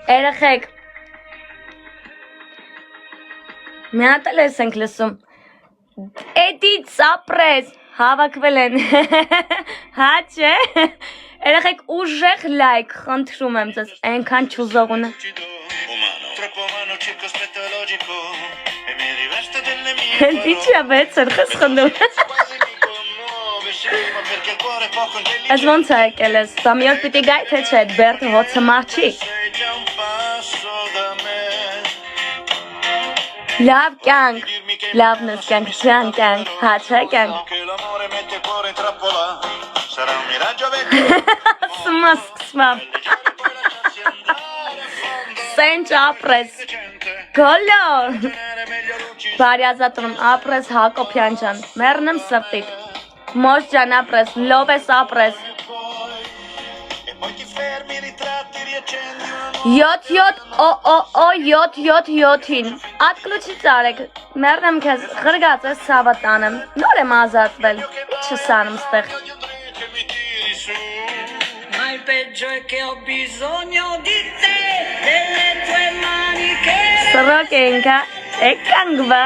Երեխեք մի հատ էլ ենք լսում Էդից ապրես հավաքվել են հա չէ երեխեք ուժեղ լայք խնդրում եմ ձեզ այնքան չուզողունը Իչա վեցր խս խնդում Այս ոնց է եկել ես, բամի օր պիտի գայ թե չէ, այդ բերդը հոցը մարչի Լավ կյանք, լավնս կյանք, ճան կյանք, հա չէ կյանք Սմա սկսմամ Սենչ ապրես, գոլո Բարյազատում ապրես Հակոբյան ջան, մերնեմ սրտիտ Մոս ջան ապրես, լով ես ապրես 7-7-օ-օ-օ-7-7-7-ին Ատկլուչի ծարեք, մերնեմ կեզ խրգած ես սավատանեմ Նոր եմ ազատվել, ինչ ես անում ստեղ Սրոք ենքա, էկանք բա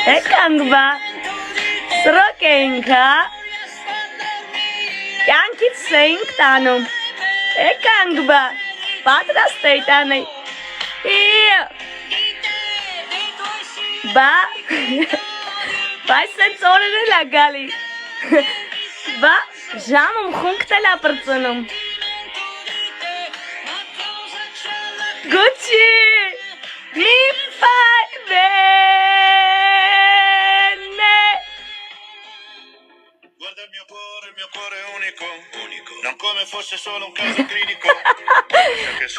Էկանք բա, սրոք ենքա Կյանքից սեինք տանում, էկանք բա, պատրաստ էի տանի Բա, բայց սենց օրեր էլ ագալի Բա, ժամում խունքտ էլ ապրծնում Գուչի, մի ֆայվենե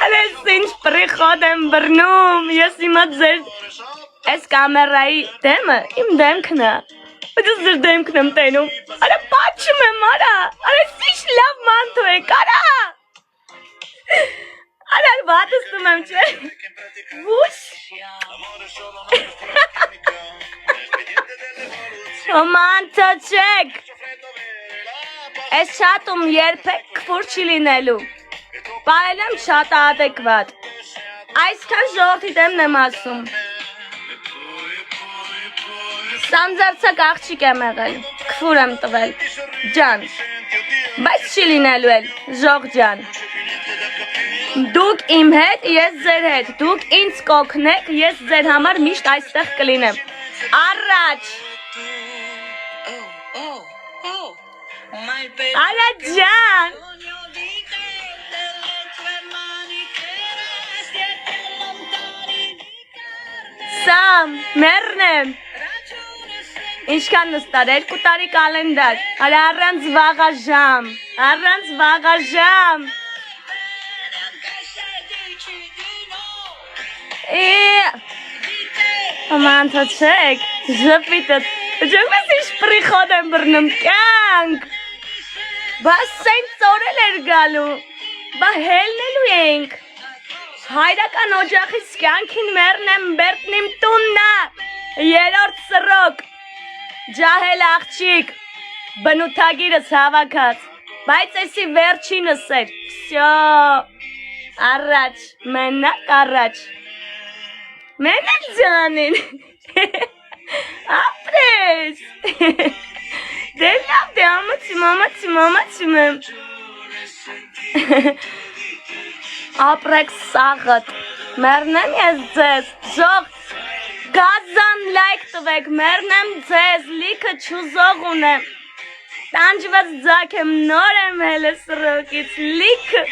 Ալես ինչ պրիխոդ եմ բրնում, ես իմա ձեր Ես կամերայի դեմը, իմ դեմքն է Բայց ես ձեր դեմքն եմ տենում Արա պաչում եմ, արա Արա սիշ լավ մանթու եք, արա Արա վատստում եմ չէ Վուշ Մանթո չեք Ես շատում երբեք կվուր չի լինելու Պայել եմ շատ ադեկվատ Այսքան ժողովրդի դեմն եմ ասում Սանձարցակ աղջիկ եմ եղել Կվուր եմ տվել Ջան Բայց չի լինելու էլ Ժող ջան Դուք իմ հետ, ես ձեր հետ Դուք ինձ կօգնեք, ես ձեր համար միշտ այստեղ կլինեմ Առաջ Արա ջան Սամ, մերնեմ Ինչքան նստար, 2 տարի կալենդար Արա առանց վաղաժամ Առանց վաղաժամ Աման թոչեք, ժպիտըտ Ջոք մեզ ինչ պրիխոդ եմ բրնում կյանք Բա սենց ծորել էր գալու Բա հելնելու ենք Հայրական օջախից կյանքին մերնեմ բերտնիմ տուննա Երորդ սրոք Ջահել աղջիկ Բնութագիրս հավաքած Բայց էսի վերջինս էր Վսյո Առաջ, մենակ առաջ Մենակ ջանին Ապրես Դե լավ դե ամացիմ եմ Ապրեք սաղըտ Մերնեմ ես ձեզ Ժող Գազան լայք տվեք Մերնեմ ձեզ Լիքը չուզող ունեմ Տանջված ձակ եմ Նոր եմ հելը սրոքից Լիքը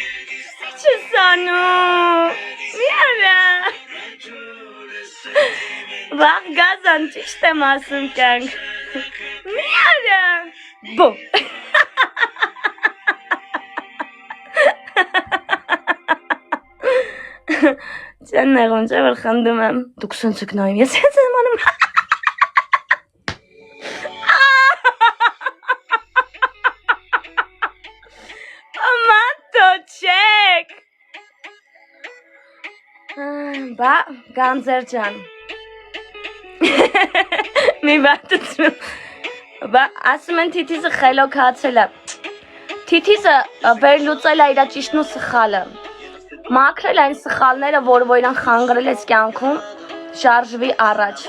Չես անում Մի արա Վաղ գազան ճիշտ եմ ասում կյանք Մի արա Բո Չեն նեղուն չէ որ խնդում եմ Դուք սենց եք նայում Ես հենց եմ անում Աման թոչեք Բա գանձեր ջան Մի բատուցում Բա ասում են թիթիզը խելոք հացել է Թիթիզը վերլուծել է իր ճիշտն ու սխալը։ Մաքրել այն սխալները, որ իրան խանգարել ես կյանքում, շարժվի առաջ։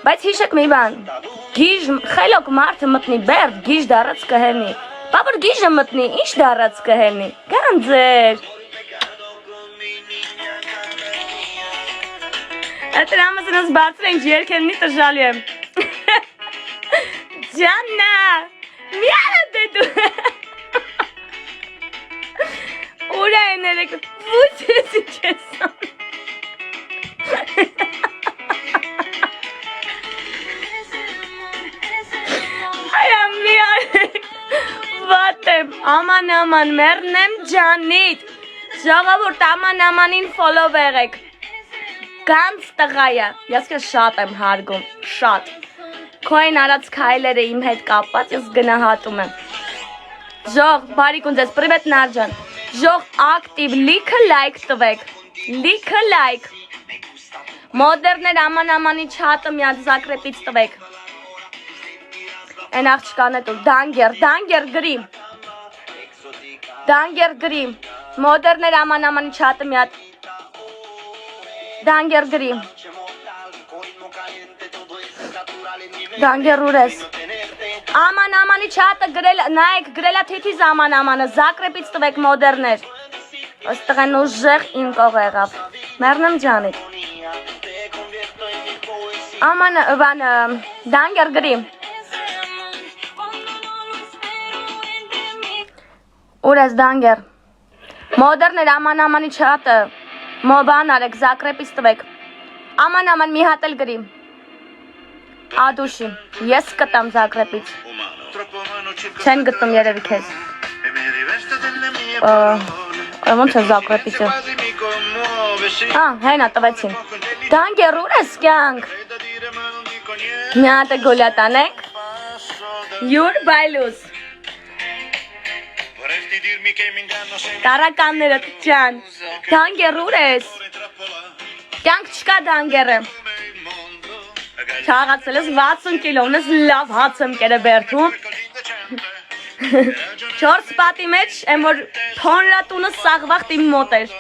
Բայց հիշեք մի բան, գիժ խելոք մարդը մտնի բերդ, գիժ դարած կհենի։ Բա որ գիժը մտնի, ինչ դարած կհենի։ Գանձեր։ Այդ ռամազանս բարձր ենք երկեննի տժալի եմ։ Ջաննա, միանա դե դու։ Ուր է ներեք, ոչ ես ինչ ես ան։ Այամ միանեք, վատ եմ, աման, մերնեմ ջանիտ, ժաղավորդ ամանին ֆոլով եղեք, գանց տղայա, ես կեզ շատ եմ հարգում, շատ, քո այն արած քայլերը իմ հետ կապված, ես գնահատում եմ, ժող, բարիք ունձես, պրիվետ նարջան, ժող ակտիվ, լիքը լայք տվեք, լիքը լայք, մոդերներ ամանի չատը միած զակրեպից տվեք, են աղջկան էտ ու, դանգեր գրի, մոդերներ ամանի չատը միած, դանգեր գրի, դանգեր ուր ես, ամանի չատը նայեք գրելա թիթիզ ամանը, զակրեպից տվեք մոդերներ, ոստղեն ուժեղ իմ կող եղավ, մերնեմ ջանիտ, դանգեր գրի, ուր ես դանգեր, մոդերներ ամանի չատը, մոբան արեք, զակրեպից տվեք, աման մի հատ էլ գրի, ադուշի, ես կտամ զակրեպից, չեն գտնում երևի քեզ, ոնց է զակրեպիցը, հենա տվեցին, դանգեր ուր ես կյանք, մի հատ է գոլյատ անեք, յուր բայլուս, տարականները ջան, դանգեր ուր ես, կյանք չկա դանգերը, չաղացել ես 60 կիլոնես լավ հաց եմ կերը բերդում, 4 պատի մեջ եմ որ թոնրատունը սաղվաղտ իմ մոտ էր,